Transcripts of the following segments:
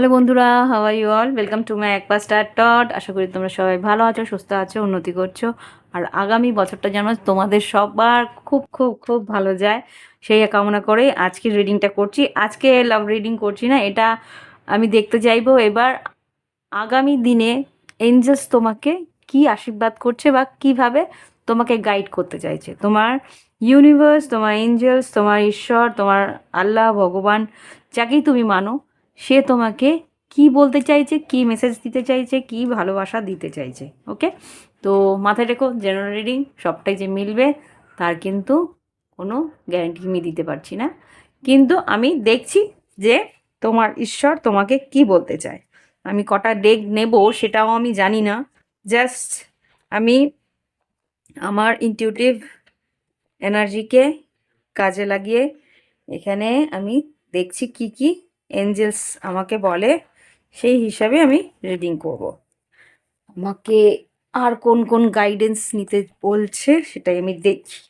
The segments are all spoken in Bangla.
হ্যালো বন্ধুরা, how are you all? Welcome to my একপা স্টার টট। আশা করি তোমরা সবাই ভালো আছো, সুস্থ আছো, উন্নতি করছো। আর আগামী বছরটা যেন তোমাদের সবার খুব খুব খুব ভালো যায়, সেই কামনা করে আজকে রিডিংটা করছি। আজকে লাভ রিডিং করছি না, এটা আমি দেখতে চাইবো এবার আগামী দিনে এঞ্জেলস তোমাকে কি আশীর্বাদ করছে বা কিভাবে তোমাকে গাইড করতে চাইছে। তোমার ইউনিভার্স, তোমার এঞ্জেলস, তোমার ঈশ্বর, তোমার আল্লাহ, ভগবান, যাকেই তুমি মানো, সে তোমাকে কি বলতে চাইছে, কি মেসেজ দিতে চাইছে, কি ভালোবাসা দিতে চাইছে। ওকে, তো মাথায় রেখো, জেনারেল রিডিং সবটাই যে মিলবে তার কিন্তু কোনো গ্যারান্টি আমি দিতে পারছি না, কিন্তু আমি দেখছি যে তোমার ঈশ্বর তোমাকে কি বলতে চায়। আমি কটা ডেক নেব সেটাও আমি জানি না, জাস্ট আমি আমার ইনটিউটিভ এনার্জিকে কাজে লাগিয়ে এখানে আমি দেখছি কি কি এঞ্জেলস আমাকে বলে, সেই হিসাবে আমি রিডিং করব। আমাকে আর কোন কোন গাইডেন্স নিতে বলছে সেটাই আমি দেখছি।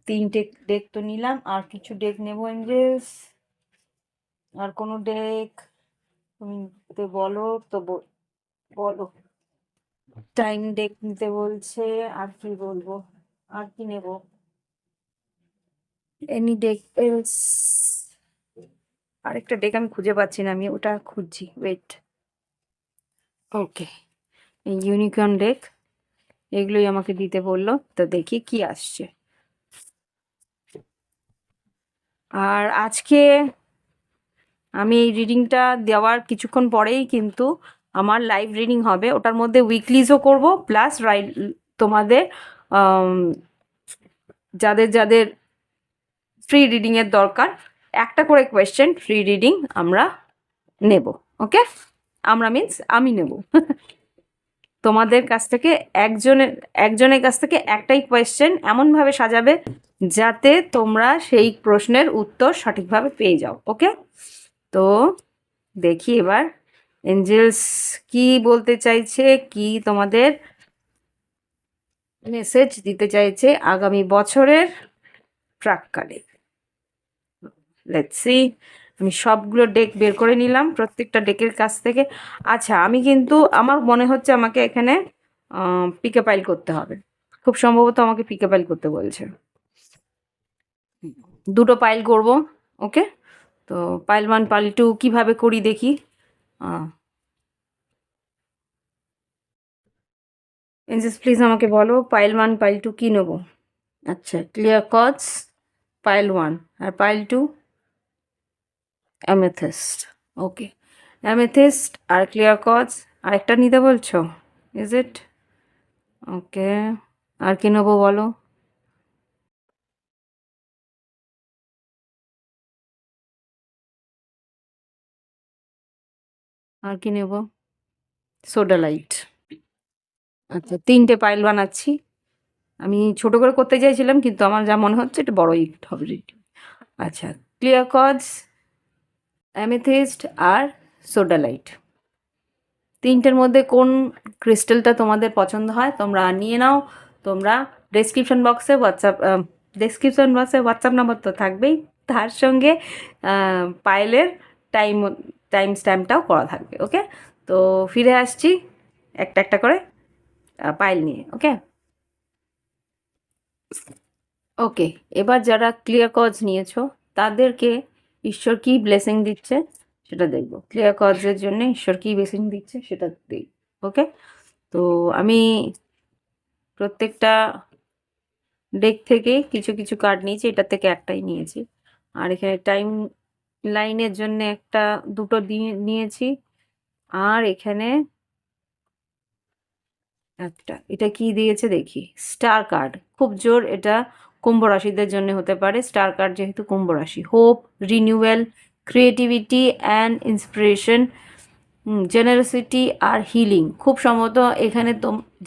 3টে ডেক তো নিলাম, আর কিছু ডেক নেব এঞ্জেলস। আর কোনো ডেক তুমি নিতে বলো তো বলো। টাইম ডেক নিতে বলছে, আর কি বলবো, আর কি নেব? Any deck else. আরেকটা ডেক আমি খুঁজে পাচ্ছি না, আমি ওটা খুঁজছি, ওয়েট। ওকে, এই ইউনিকর্ন ডেক, এগুলোই আমাকে দিতে বললো, তো দেখি কি আসছে। আর আজকে আমি এই রিডিংটা দেওয়ার কিছুক্ষণ পরেই কিন্তু আমার লাইভ রিডিং হবে, ওটার মধ্যে উইকলিজও করব, প্লাস তোমাদের যাদের যাদের ফ্রি রিডিংয়ের দরকার, একটা করে কোয়েশ্চেন ফ্রি রিডিং আমরা নেব। ওকে, আমরা মিন্স আমি নেব। তোমাদের কাছ থেকে একজনের কাছ থেকে একটাই কোয়েশ্চেন এমনভাবে সাজাবে যাতে তোমরা সেই প্রশ্নের উত্তর সঠিকভাবে পেয়ে যাও। ওকে, তো দেখি এবার এঞ্জেলস কি বলতে চাইছে, কি তোমাদের মেসেজ দিতে চাইছে আগামী বছরের প্রাক্কালে। Let's see. আমি সবগুলো ডেক বের করে নিলাম প্রত্যেকটা ডেকের কাছ থেকে। আচ্ছা, আমি কিন্তু আমার মনে হচ্ছে আমাকে এখানে পিকে পাইল করতে হবে, খুব সম্ভবত আমাকে পিকে পাইল করতে বলছে। 2টো পাইল করব। ওকে, তো পাইল 1 পাইল 2 কীভাবে করি দেখি। এঞ্জেলস প্লিজ আমাকে বলো পাইল 1 পাইল 2 কী নেব। আচ্ছা, ক্লিয়ার কর্ডস পাইল 1, আর পাইল 2 অ্যামেথিস্ট। ওকে, অ্যামেথিস্ট আর ক্লিয়ার কর্ডস, আরেকটা নিতে বলছো, ইজ ইট? ওকে, আর কি নেবো বলো। আর কি নেব? সোডালাইট। আচ্ছা, 3টে পাইল বানাচ্ছি। আমি ছোট করে করতে চাইছিলাম, কিন্তু আমার যা মনে হচ্ছে এটা বড়ই হবে। আচ্ছা, ক্লিয়ার কর্ডস, অ্যামেথিস্ট আর সোডালাইট। 3টের মধ্যে কোন ক্রিস্টালটা তোমাদের পছন্দ হয় তোমরা নিয়ে নাও। তোমরা ডেসক্রিপশন বক্সে হোয়াটসঅ্যাপ নাম্বার তো থাকবেই, তার সঙ্গে পাইলের টাইম টাইম স্ট্যাম্পটাও করা থাকবে। ওকে, তো ফিরে আসছি একটা একটা করে পাইল নিয়ে। ওকে ওকে, এবার যারা ক্লিয়ার কজ নিয়েছো তাদেরকে ঈশ্বর কি ব্লেসিং দিচ্ছে সেটা দেখবো। ক্লিয়ার কজের জন্য ঈশ্বর কি ব্লেসিং দিচ্ছে সেটা দেখব। ওকে, তো আমি প্রত্যেকটা ডেক থেকে কিছু কিছু কার্ড নিয়েছি, এটা থেকে একটাই নিয়েছি। আর এখানে টাইম লাইনের জন্য দুটো নিয়েছি। আর এখানে এটা কি দিয়েছে দেখি, স্টার কার্ড, খুব জোর। এটা কুম্ভ রাশিদের জন্য হতে পারে স্টার কার্ড, যেহেতু কুম্ভ রাশি। Hope, renewal, creativity and inspiration, generosity আর হিলিং। খুব সম্ভবত এখানে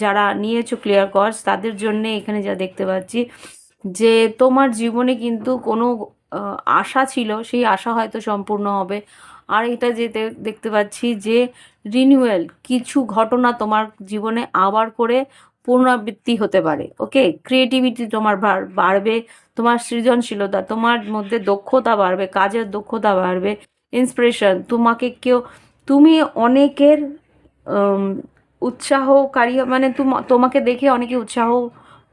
যারা নিয়েছো ক্লিয়ার কর্ডস তাদের জন্য এখানে যা দেখতে পাচ্ছি যে তোমার জীবনে কিন্তু কোনো আশা ছিল, সেই আশা হয়তো সম্পূর্ণ হবে। আর এটা দেখতে পাচ্ছি যে রিনিউয়াল, কিছু ঘটনা তোমার জীবনে আবার করে পুনরাবৃত্তি হতে পারে। ওকে, ক্রিয়েটিভিটি তোমার বাড়বে, তোমার সৃজনশীলতা, তোমার মধ্যে দক্ষতা বাড়বে, কাজের দক্ষতা বাড়বে। ইন্সপিরেশন, তোমাকে কেউ তুমি অনেকের উৎসাহকারী, মানে তোমাকে দেখে অনেকে উৎসাহ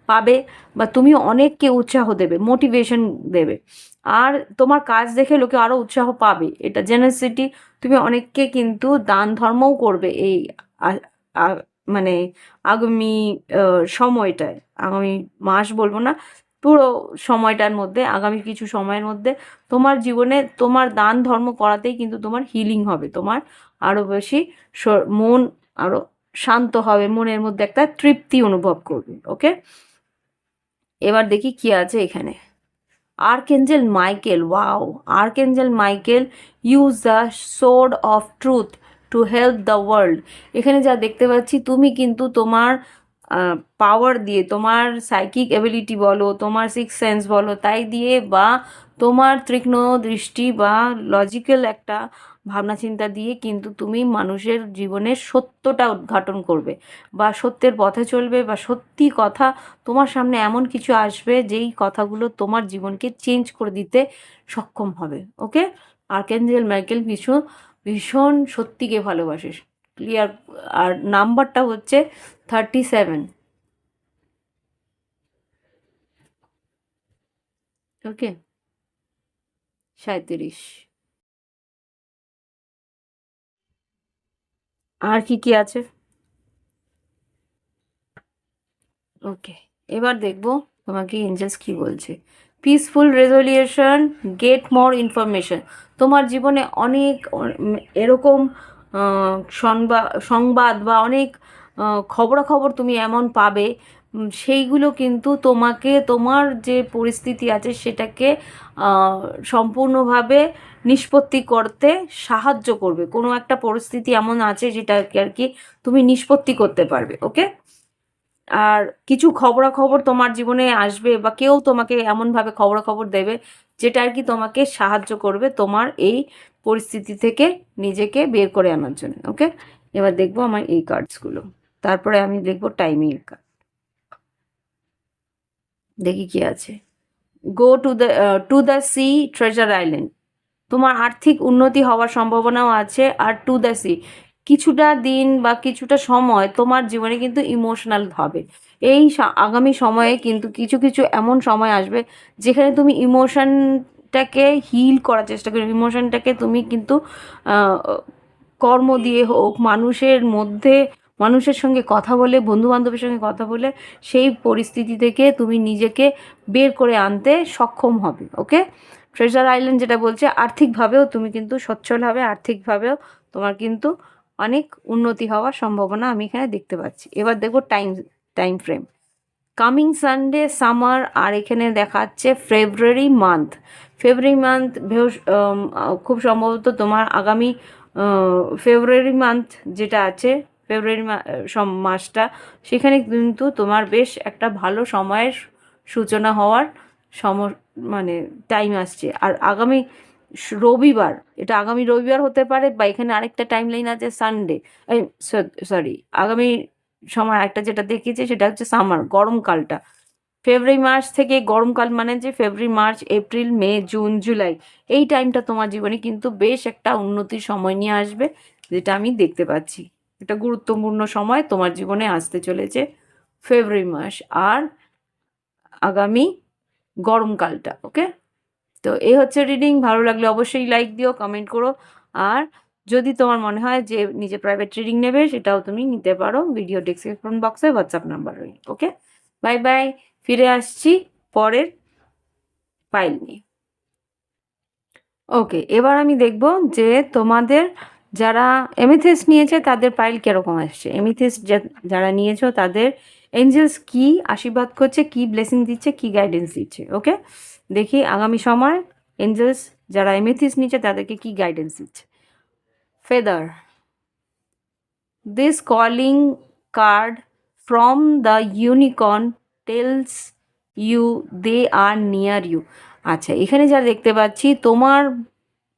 পাবে, বা তুমি অনেককে উৎসাহ দেবে, মোটিভেশন দেবে। আর তোমার কাজ দেখে লোকে আরও উৎসাহ পাবে, এটা জেনারেসিটি। তুমি অনেককে কিন্তু দান ধর্মও করবে এই আ- মানে আগামী সময়টায়, আগামী মাস বলবো না, পুরো সময়টার মধ্যে, আগামী কিছু সময়ের মধ্যে তোমার জীবনে তোমার দান ধর্ম করাতেই কিন্তু তোমার হিলিং হবে, তোমার আরও বেশি মন আরও শান্ত হবে, মনের মধ্যে একটা তৃপ্তি অনুভব করবে। ওকে, এবার দেখি কি আছে এখানে। Archangel Michael, wow, archangel Michael use the sword of truth to help the world. এখানে যা দেখতে পাচ্ছি, তুমি কিন্তু তোমার পাওয়ার দিয়ে, তোমার সাইকিক এবিলিটি বলো, তোমার সিক্স সেন্স বলো, তাই দিয়ে, বা তোমার তীক্ষ্ণ দৃষ্টি বা লজিক্যাল একটা ভাবনা চিন্তা দিয়ে কিন্তু তুমি মানুষের জীবনের সত্যটা উদ্ঘাটন করবে, বা সত্যের পথে চলবে, বা সত্যি কথা তোমার সামনে এমন কিছু আসবে যেই কথাগুলো তোমার জীবনকে চেঞ্জ করে দিতে সক্ষম হবে। ওকে, আর্কেঞ্জেল মাইকেল ভীষণ ভীষণ সত্যিকে ভালোবাসে, ক্লিয়ার। আর নাম্বারটা হচ্ছে 37। ওকে, 37। আর কি কি আছে? ওকে, এবার দেখবো তোমাকে এঞ্জেলস কি বলছে। Peaceful resolution, get more information. তোমার জীবনে অনেক এরকম সংবাদ বা অনেক খবরাখবর তুমি এমন পাবে, সেইগুলো কিন্তু তোমাকে তোমার যে পরিস্থিতি আছে সেটাকে আহ, সম্পূর্ণভাবে নিষ্পত্তি করতে সাহায্য করবে। কোনো একটা পরিস্থিতি এমন আছে যেটাকে আর কি তুমি নিষ্পত্তি করতে পারবে। ওকে, আর কিছু খবরাখবর তোমার জীবনে আসবে, বা কেউ তোমাকে এমনভাবে খবরাখবর দেবে যেটা আর কি তোমাকে সাহায্য করবে তোমার এই পরিস্থিতি থেকে নিজেকে বের করে আনার জন্য। ওকে, এবার দেখবো আমার এই কার্ডসগুলো, তারপরে আমি দেখবো টাইমিং কার্ড, দেখি কি আছে। Go to the sea treasure island. তোমার আর্থিক উন্নতি হওয়ার সম্ভাবনাও আছে। আর টু দ্য সি, কিছুটা দিন বা কিছুটা সময় তোমার জীবনে কিন্তু ইমোশনাল হবে। এই আগামী সময়ে কিন্তু কিছু কিছু এমন সময় আসবে যেখানে তুমি ইমোশনটাকে হিল করার চেষ্টা করবে, ইমোশনটাকে তুমি কিন্তু আহ, কর্ম দিয়ে হোক, মানুষের মধ্যে, মানুষের সঙ্গে কথা বলে, বন্ধু বান্ধবের সঙ্গে কথা বলে সেই পরিস্থিতি থেকে তুমি নিজেকে বের করে আনতে সক্ষম হবে। ওকে, ট্রেজার আইল্যান্ড যেটা বলছে, আর্থিকভাবেও তুমি কিন্তু সচ্ছল হবে, আর্থিকভাবেও তোমার কিন্তু অনেক উন্নতি হওয়ার সম্ভাবনা আমি এখানে দেখতে পাচ্ছি। এবার দেখো time frame, coming Sunday, summer, আর এখানে দেখাচ্ছে ফেব্রুয়ারি মান্থ। ফেব্রুয়ারি মান্থ খুব সম্ভবত তোমার আগামী ফেব্রুয়ারি মান্থ যেটা আছে, ফেব্রুয়ারি মাসটা, সেখানে কিন্তু তোমার বেশ একটা ভালো সময়ের সূচনা হওয়ার সম মানে টাইম আসছে। আর আগামী রবিবার, এটা আগামী রবিবার হতে পারে, বা এখানে আরেকটা টাইম লাইন আছে সানডে, সরি, আগামী সময় একটা যেটা দেখিয়েছে সেটা হচ্ছে সামার, গরমকালটা। ফেব্রুয়ারি মাস থেকে গরমকাল, মানে যে ফেব্রুয়ারি, মার্চ, এপ্রিল, মে, জুন, জুলাই, এই টাইমটা তোমার জীবনে কিন্তু বেশ একটা উন্নতির সময় নিয়ে আসবে, যেটা আমি দেখতে পাচ্ছি। এটা গুরুত্বপূর্ণ সময় তোমার জীবনে আসতে চলেছে ফেব্রুয়ারি মাস আর আগামী গরমকালটা। ওকে, তো এই হচ্ছে রিডিং। ভালো লাগলে অবশ্যই লাইক দিও, কমেন্ট করো। আর যদি তোমার মনে হয় যে নিজে প্রাইভেট রিডিং নেবে, সেটাও তুমি নিতে পারো, ভিডিও ডেসক্রিপশন বক্সে হোয়াটসঅ্যাপ নাম্বার রয়েছে। ওকে, বাই বাই, ফিরে আসছি পরের ফাইল নিয়ে। ওকে, এবার আমি দেখব যে তোমাদের যারা এমিথিস্ট নিয়েছে তাদের ফাইল কীরকম আসছে। এমিথিস্ট যারা নিয়েছো তাদের এঞ্জেলস কি আশীর্বাদ করছে, কি ব্লেসিং দিচ্ছে, কি গাইডেন্স দিচ্ছে। ওকে, দেখি আগামী সময় এঞ্জেলস যারা এমিথিস্ট নিচ্ছে তাদেরকে কি গাইডেন্স দিচ্ছে। Feather, this calling card from the unicorn tells you they are near you. আচ্ছা, এখানে যা দেখতে পাচ্ছি, তোমার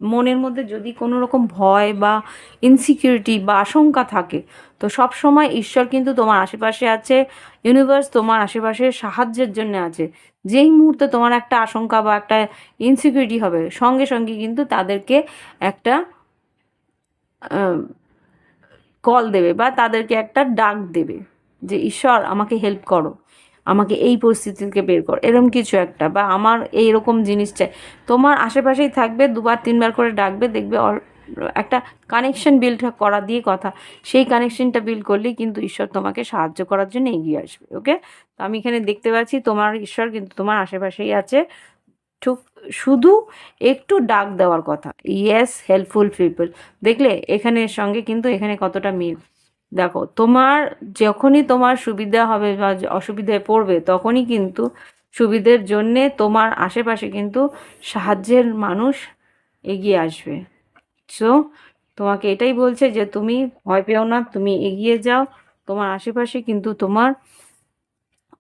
মনের মধ্যে যদি কোনো রকম ভয় বা ইনসিকিউরিটি বা আশঙ্কা থাকে, তো সব সময় ঈশ্বর কিন্তু তোমার আশেপাশে আছে, ইউনিভার্স তোমার আশেপাশে সাহায্যের জন্য আছে। যেই মুহূর্তে তোমার একটা আশঙ্কা বা একটা ইনসিকিউরিটি হবে, সঙ্গে সঙ্গে কিন্তু তাদেরকে একটা কল দেবে বা তাদেরকে একটা ডাক দেবে যে ঈশ্বর আমাকে হেল্প করো, আমাকে এই পরিস্থিতি থেকে বের করো, এরকম কিছু একটা, বা আমার এইরকম জিনিস চাই। তোমার আশেপাশেই থাকবে, দুবার তিনবার করে ডাকবে, দেখবে একটা কানেকশন বিল্ড করা দিয়ে কথা, সেই কানেকশনটা বিল্ড করলেই কিন্তু ঈশ্বর তোমাকে সাহায্য করার জন্য এগিয়ে আসবে। ওকে, তো আমি এখানে দেখতে পাচ্ছি তোমার ঈশ্বর কিন্তু তোমার আশেপাশেই আছে, ঠিক শুধু একটু ডাক দেওয়ার কথা। ইয়েস, হেল্পফুল পিপল, দেখলে এখানের সঙ্গে কিন্তু এখানে কতটা মিল। দেখো তোমার যখনই তোমার সুবিধা হবে বা অসুবিধায় পড়বে, তখনই কিন্তু সুবিধের জন্যে তোমার আশেপাশে কিন্তু সাহায্যের মানুষ এগিয়ে আসবে। সো তোমাকে এটাই বলছে যে তুমি ভয় পেও না, তুমি এগিয়ে যাও। তোমার আশেপাশে কিন্তু তোমার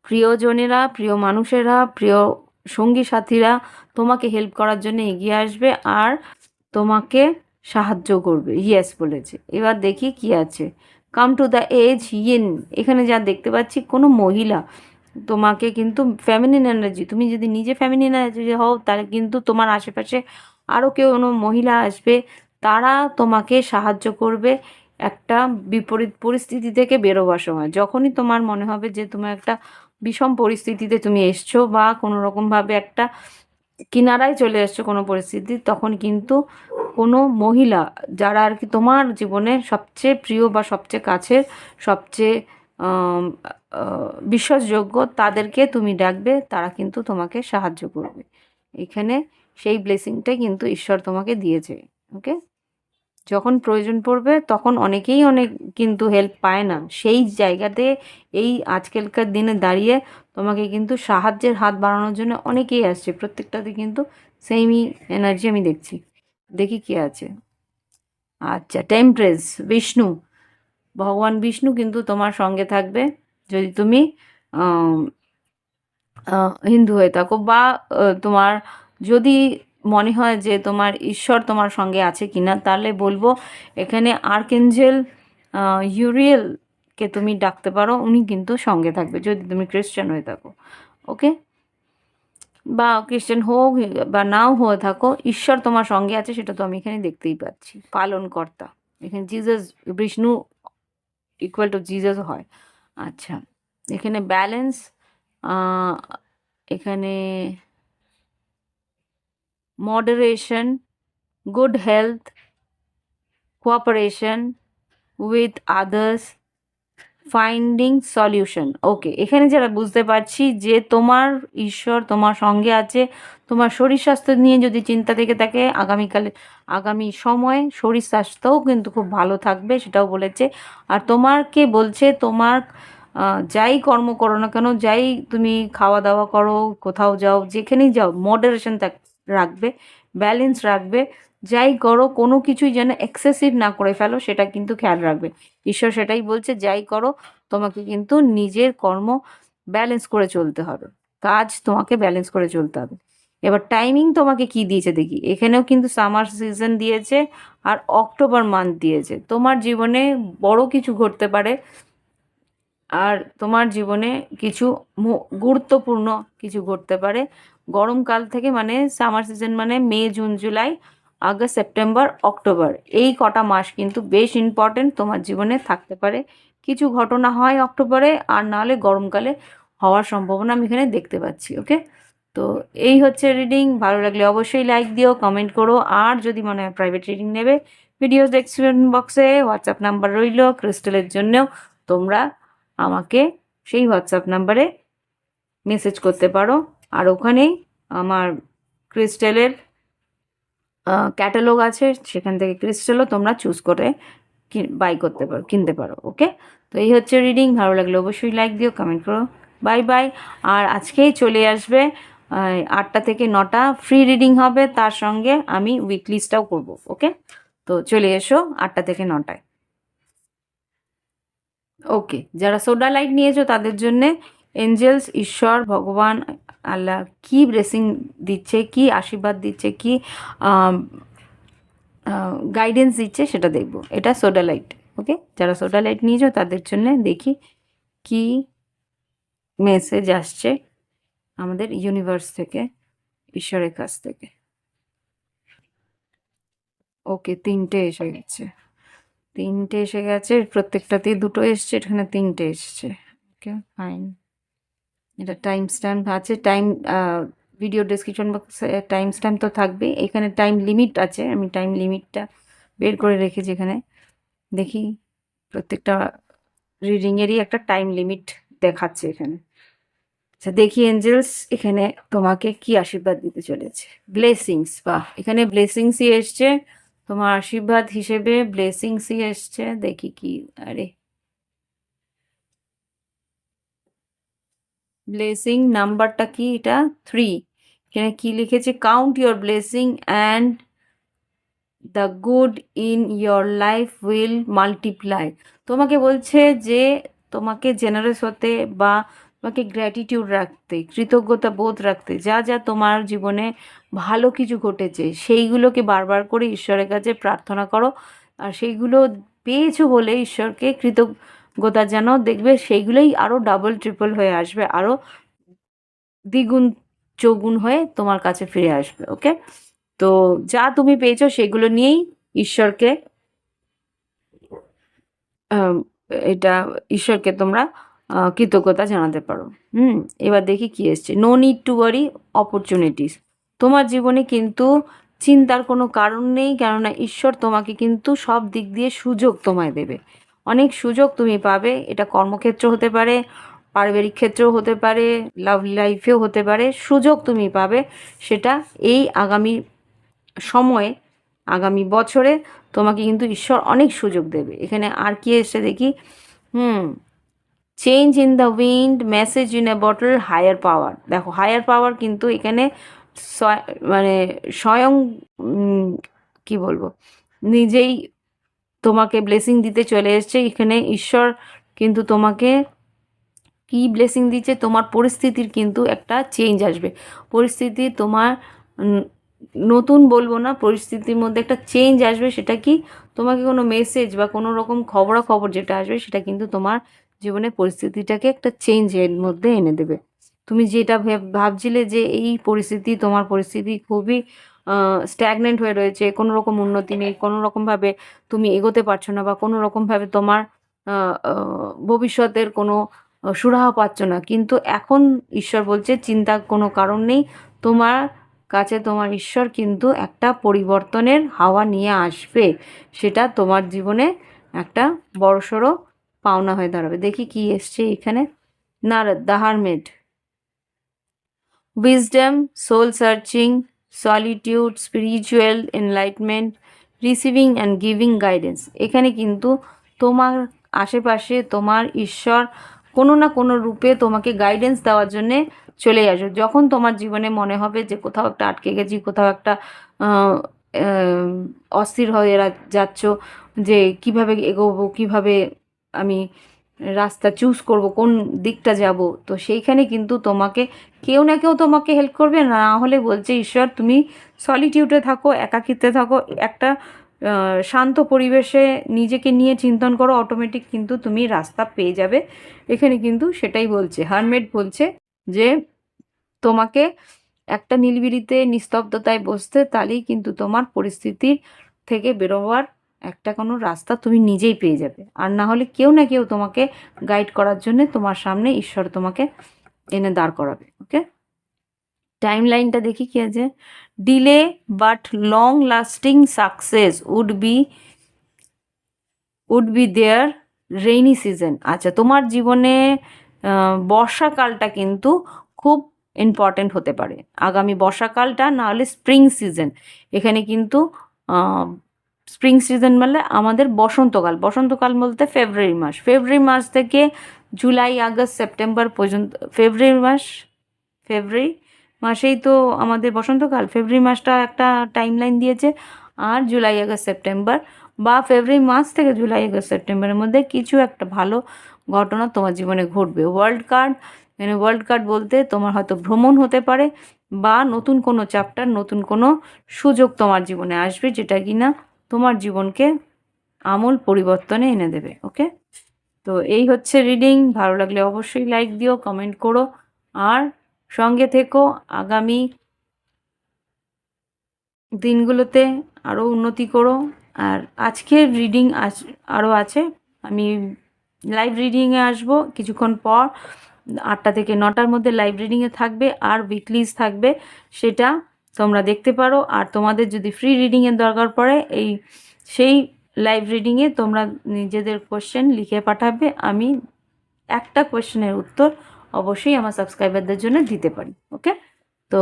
প্রিয়জনেরা, প্রিয় মানুষেরা, প্রিয় সঙ্গী সাথীরা তোমাকে হেল্প করার জন্য এগিয়ে আসবে আর তোমাকে সাহায্য করবে। ইয়েস বলেছে। এবার দেখি কি আছে। Come to the edge in, এখানে যা দেখতে পাচ্ছি কোনো মহিলা তোমাকে কিন্তু ফ্যামিলিন এনার্জি, তুমি যদি নিজে ফ্যামিলিন এনার্জি হও তাহলে কিন্তু তোমার আশেপাশে আরও কেউ কোনো মহিলা আসবে, তারা তোমাকে সাহায্য করবে একটা বিপরীত পরিস্থিতি থেকে বেরোবার সময়। যখনই তোমার মনে হবে যে তোমার একটা বিষম পরিস্থিতিতে তুমি এসছো বা কোনো রকমভাবে একটা কিনারায় চলে এসছো কোনো পরিস্থিতি, তখন কিন্তু কোনো মহিলা যারা আর কি তোমার জীবনের সবচেয়ে প্রিয় বা সবচেয়ে কাছের, সবচেয়ে বিশ্বাসযোগ্য, তাদেরকে তুমি ডাকবে, তারা কিন্তু তোমাকে সাহায্য করবে। এখানে সেই ব্লেসিংটাই কিন্তু ঈশ্বর তোমাকে দিয়েছে। ওকে, যখন প্রয়োজন পড়বে তখন অনেকেই অনেক কিন্তু হেল্প পায় না, সেই জায়গাতে এই আজকালকার দিনে দাঁড়িয়ে তোমাকে কিন্তু সাহায্যের হাত বাড়ানোর জন্য অনেকেই আসছে, প্রত্যেকটাতে কিন্তু সেমই এনার্জি আমি দেখছি। দেখি কি আছে। আচ্ছা, টেম্পারেন্স, বিষ্ণু, ভগবান বিষ্ণু কিন্তু তোমার সঙ্গে থাকবে যদি তুমি আম, হিন্দু হয়ে থাকো, বা তোমার যদি মনে হয় যে তোমার ঈশ্বর তোমার সঙ্গে আছে কিনা, তাহলে বলবো এখানে আর্কএঞ্জেল ইউরিয়েলকে তুমি ডাকতে পারো, উনি কিন্তু সঙ্গে থাকবে যদি তুমি খ্রিস্টান হয়ে থাকো। ওকে, বা খ্রিস্টান হোক বা নাও হয়ে থাকো, ঈশ্বর তোমার সঙ্গে আছে, সেটা তো আমি এখানে দেখতেই পাচ্ছি। পালনকর্তা, এখানে Jesus, Vishnu equal to Jesus হয়। আচ্ছা, এখানে ব্যালেন্স, এখানে moderation, good health, cooperation with others, finding solution. Okay, এখানে যারা বুঝতে পারছি যে তোমার ঈশ্বর তোমার সঙ্গে আছে, তোমার শরীর স্বাস্থ্য নিয়ে যদি চিন্তা থেকে থাকে, আগামীকালে আগামী সময়ে শরীর স্বাস্থ্যও কিন্তু খুব ভালো থাকবে, সেটাও বলেছে। আর তোমারকে বলছে তোমার যাই কর্ম করো না কেন, যাই তুমি খাওয়া দাওয়া করো, কোথাও যাও, যেখানেই যাও, মডারেশন রাখবে, ব্যালেন্স রাখবে, যাই করো কোনো কিছুই যেন এক্সেসিভ না করে ফেলো, সেটা কিন্তু খেয়াল রাখবে। ঈশ্বর সেটাই বলছে, যাই করো তোমাকে কিন্তু নিজের কর্ম ব্যালেন্স করে চলতে হবে, কাজ তোমাকে ব্যালেন্স করে চলতে হবে। এবার টাইমিং তোমাকে কি দিয়েছে দেখি, এখানেও কিন্তু সামার সিজন দিয়েছে আর অক্টোবর মান্থ দিয়েছে। তোমার জীবনে বড় কিছু ঘটতে পারে, আর তোমার জীবনে কিছু গুরুত্বপূর্ণ কিছু ঘটতে পারে গরমকাল থেকে, মানে সামার সিজন মানে May, June, July, August, September, October, এই কটা মাস কিন্তু বেশ ইম্পর্টেন্ট তোমার জীবনে থাকতে পারে। কিছু ঘটনা হয় অক্টোবরে, আর নাহলে গরমকালে হওয়ার সম্ভাবনা আমি এখানে দেখতে পাচ্ছি। ওকে, তো এই হচ্ছে রিডিং। ভালো লাগলে অবশ্যই লাইক দিও, কমেন্ট করো, আর যদি মনে হয় প্রাইভেট রিডিং নেবে, ভিডিও ডেসক্রিপশন বক্সে হোয়াটসঅ্যাপ নাম্বার রইল ক্রিস্টালের জন্যও, তোমরা আমাকে সেই হোয়াটসঅ্যাপ নাম্বারে মেসেজ করতে পারো। আর ওখানেই আমার ক্রিস্টালের ক্যাটালগ আছে, সেখান থেকে ক্রিস্টালও তোমরা চুজ করে বাই করতে পারো, কিনতে পারো। ওকে, তো এই হচ্ছে রিডিং। ভালো লাগলে অবশ্যই লাইক দিও, কমেন্ট করো। Bye bye. আর আজকেই চলে আসবে 8টা থেকে 9টা ফ্রি রিডিং হবে, তার সঙ্গে আমি উইকলিস্টটাও করব। ওকে, তো চলে এসো 8টা থেকে 9টায়। ওকে, যারা সোডা লাইট নিয়েছো তাদের জন্যে এঞ্জেলস, ঈশ্বর, ভগবান, আল্লাহ কি ব্লেসিং দিচ্ছে, কি আশীর্বাদ দিচ্ছে, কি গাইডেন্স দিচ্ছে সেটা দেখবো। এটা সোডা লাইট। ওকে, যারা সোডা লাইট নিয়েছো তাদের জন্য দেখি কি মেসেজ আসছে আমাদের ইউনিভার্স থেকে, ঈশ্বরের কাছ থেকে। ওকে, 3টে এসে গেছে। তিনটে এসে গেছে, প্রত্যেকটাতেই দুটো এসছে, এখানে তিনটে এসছে। Okay fine. এটা টাইম স্ট্যাম্প আছে, টাইম ভিডিও ডেসক্রিপশন বক্সে টাইম স্ট্যাম্প তো থাকবেই, এখানে টাইম লিমিট আছে, আমি টাইম লিমিটটা বের করে রেখেছি এখানে। দেখি প্রত্যেকটা রিডিংয়েরই একটা টাইম লিমিট দেখাচ্ছে এখানে। আচ্ছা দেখি এঞ্জেলস এখানে তোমাকে কি আশীর্বাদ দিতে চলেছে। ব্লেসিংস, বাহ, এখানে ব্লেসিংসই এসছে তোমার আশীর্বাদ হিসেবে, ব্লেসিংসই এসছে। দেখি কি, আরে ব্লেসিং নাম্বারটা কি, এটা 3। এখানে কি লিখেছে, count your blessing and the good in your life will multiply. তোমাকে বলছে যে তোমাকে জেনারেস হতে বা তোমাকে গ্র্যাটিটিউড রাখতে, কৃতজ্ঞতা বোধ রাখতে, যা যা তোমার জীবনে ভালো কিছু ঘটেছে সেইগুলোকে বারবার করে ঈশ্বরের কাছে প্রার্থনা করো, আর সেইগুলো পেয়েছো বলে ঈশ্বরকে কৃতজ্ঞতা জানাও, দেখবে সেইগুলোই আরও ডাবল ট্রিপল হয়ে আসবে, আরও দ্বিগুণ চৌগুণ হয়ে তোমার কাছে ফিরে আসবে। ওকে, তো যা তুমি পেয়েছো সেগুলো নিয়েই ঈশ্বরকে আম, এটা ঈশ্বরকে তোমরা কৃতজ্ঞতা জানাতে পারো। এবার দেখি কি এসছে, no need to worry opportunities. তোমার জীবনে কিন্তু চিন্তার কোনো কারণ নেই, কেননা ঈশ্বর তোমাকে কিন্তু সব দিক দিয়ে সুযোগ তোমায় দেবে, অনেক সুযোগ তুমি পাবে। এটা কর্মক্ষেত্র হতে পারে, পারিবারিক ক্ষেত্রেও হতে পারে, লাভ লাইফেও হতে পারে, সুযোগ তুমি পাবে। সেটা এই আগামী সময়ে, আগামী বছরে তোমাকে কিন্তু ঈশ্বর অনেক সুযোগ দেবে। এখানে আর কি এসে দেখি, change in the wind, message in a bottle, higher power. দেখো হায়ার পাওয়ার কিন্তু এখানে মানে স্বয়ং কি বলবো, নিজেই তোমাকে ব্লেসিং দিতে চলে এসছে। এখানে ঈশ্বর কিন্তু তোমাকে কি ব্লেসিং দিচ্ছে, তোমার পরিস্থিতির কিন্তু একটা চেঞ্জ আসবে, পরিস্থিতি তোমার নতুন বলবো না, পরিস্থিতির মধ্যে একটা চেঞ্জ আসবে। সেটা কি, তোমাকে কোনো মেসেজ বা কোনো রকম খবরাখবর যেটা আসবে সেটা কিন্তু তোমার জীবনের পরিস্থিতিটাকে একটা চেঞ্জের মধ্যে এনে দেবে। তুমি যেটা ভাবছিলে যে এই পরিস্থিতি, তোমার পরিস্থিতি খুবই স্ট্যাগনেন্ট হয়ে রয়েছে, কোনো রকম উন্নতি নেই, কোনো রকমভাবে তুমি এগোতে পারছো না, বা কোনো রকমভাবে তোমার ভবিষ্যতের কোনো সুরাহা পাচ্ছ না, কিন্তু এখন ঈশ্বর বলছে চিন্তার কোনো কারণ নেই, তোমার কাছে তোমার ঈশ্বর কিন্তু একটা পরিবর্তনের হাওয়া নিয়ে আসবে, সেটা তোমার জীবনে একটা বড়সড় পাওনা হয়ে দাঁড়াবে। দেখি কি এসছে এখানে, না the hermit, wisdom, soul searching, solitude, spiritual enlightenment, receiving and giving guidance. এখানে কিন্তু তোমার আশেপাশে তোমার ঈশ্বর কোনো না কোনো রূপে তোমাকে গাইডেন্স দেওয়ার জন্যে চলে আসো। যখন তোমার জীবনে মনে হবে যে কোথাও একটা আটকে গেছি, কোথাও একটা অস্থির হয়ে যাচ্ছ, যে কিভাবে এগোবো, কিভাবে আমি রাস্তা চুজ করব, কোন দিকটা যাব, তো সেইখানে কিন্তু তোমাকে কেউ না কেউ তোমাকে হেল্প করবে, না হলে বলছে ঈশ্বর তুমি সলিটিউডে থাকো, একাকিত্বে থাকো, একটা শান্ত পরিবেশে নিজেকে নিয়ে চিন্তন করো, অটোমেটিক কিন্তু তুমি রাস্তা পেয়ে যাবে। এখানে কিন্তু সেটাই বলছে, হারমেট বলছে যে তোমাকে একটা নিরিবিলিতে নিস্তব্ধতায় বসতে, তাহলেই কিন্তু তোমার পরিস্থিতির থেকে বেরোবার একটা কোনো রাস্তা তুমি নিজেই পেয়ে যাবে, আর না হলে কেউ না কেউ তোমাকে গাইড করার জন্য তোমার সামনে ঈশ্বর তোমাকে এনে দাঁড় করাবে। ওকে, টাইম লাইনটা দেখি কি আছে, delay but long lasting success would be there, rainy season. আচ্ছা, তোমার জীবনে বর্ষাকালটা কিন্তু খুব ইম্পর্টেন্ট হতে পারে, আগামী বর্ষাকালটা, না হলে স্প্রিং সিজন। এখানে কিন্তু স্প্রিং সিজন মানে আমাদের বসন্তকাল, বসন্তকাল বলতে ফেব্রুয়ারি মাস, ফেব্রুয়ারি মাস থেকে জুলাই আগস্ট সেপ্টেম্বর পর্যন্ত, ফেব্রুয়ারি মাসেই তো আমাদের বসন্তকাল, ফেব্রুয়ারি মাসটা একটা টাইম লাইন দিয়েছে, আর জুলাই আগস্ট সেপ্টেম্বর, বা ফেব্রুয়ারি মাস থেকে জুলাই আগস্ট সেপ্টেম্বরের মধ্যে কিছু একটা ভালো ঘটনা তোমার জীবনে ঘটবে। ওয়ার্ল্ড কার্ড, মানে ওয়ার্ল্ড কার্ড বলতে তোমার হয়তো ভ্রমণ হতে পারে, বা নতুন কোনো চ্যাপ্টার, নতুন কোনো সুযোগ তোমার জীবনে আসবে, যেটা কিনা তোমার জীবনকে আমূল পরিবর্তনে এনে দেবে। ওকে, তো এই হচ্ছে রিডিং। ভালো লাগলে অবশ্যই লাইক দিও, কমেন্ট করো, আর সঙ্গে থেকো। আগামী দিনগুলোতে আরও উন্নতি করো, আর আজকের রিডিং আরও আছে, আমি লাইভ রিডিংয়ে আসবো কিছুক্ষণ পর, 8টা থেকে 9টার মধ্যে লাইভ রিডিংয়ে থাকবে, আর উইকলিজ থাকবে, সেটা তোমরা দেখতে পারো। আর তোমাদের যদি ফ্রি রিডিংয়ের দরকার পড়ে সেই লাইভ রিডিংয়ে তোমরা নিজেদের কোশ্চেন লিখে পাঠাবে, আমি একটা কোয়েশ্চেনের উত্তর অবশ্যই আমার সাবস্ক্রাইবারদের জন্য দিতে পারি। ওকে, তো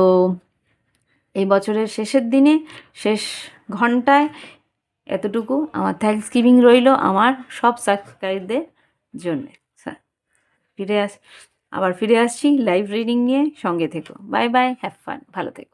এই বছরের শেষের দিনে, শেষ ঘন্টায় এতটুকু আমার থ্যাঙ্কস গিভিং রইল আমার সব সাবস্ক্রাইবদের জন্যে। আবার ফিরে আসছি লাইভ রিডিং নিয়ে, সঙ্গে থেকো। বাই বাই, হ্যাভ ফান, ভালো থেকো।